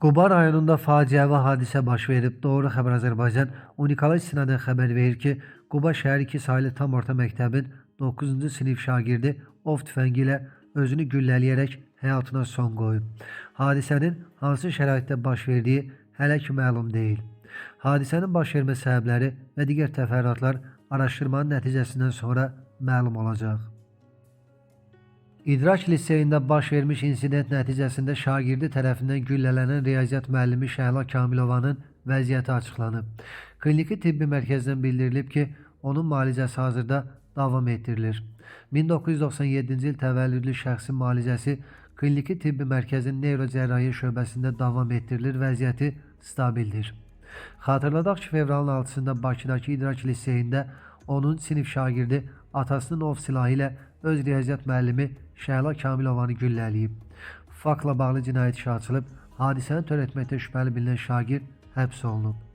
Quba rayonunda faciəvi hadisə baş verib. Doğru Xəbər Azərbaycan Unikala istinadən xəbər verir ki, Quba şəhər 2 saylı tam orta məktəbin 9-cu sinif şagirdi ov tüfəngi ilə özünü güllələyərək həyatına son qoyub. Hadisənin hansı şəraitdə baş verdiyi hələ ki məlum deyil. Hadisənin baş vermə səbəbləri və digər təfərrüatlar araşdırmanın nəticəsindən sonra məlum olacaq. İdraç liseyində baş vermiş insident nəticəsində şagirdi tərəfindən güllələnən riyaziyyat müəllimi Şəhla Kamilovanın vəziyyəti açıqlanıb. Kliniki tibbi mərkəzdən bildirilib ki, onun müalicəsi hazırda davam etdirilir. 1997-ci il təvəllüdlü şəxsin müalicəsi Kliniki tibbi mərkəzin neyrocərrahiyyə şöbəsində davam etdirilir, vəziyyəti stabildir. Xatırladaq ki, fevralın 6-sında Bakıdakı İdraç liseyində onun sinif şagirdi atasının ov silahı ilə öz riyaziyyat müəllimi Şəhla Kamilovanı güllələyib. Faktla bağlı cinayət işi açılıb, hadisəni törətməkdə şübhəli bilinən şagird həbs olunub.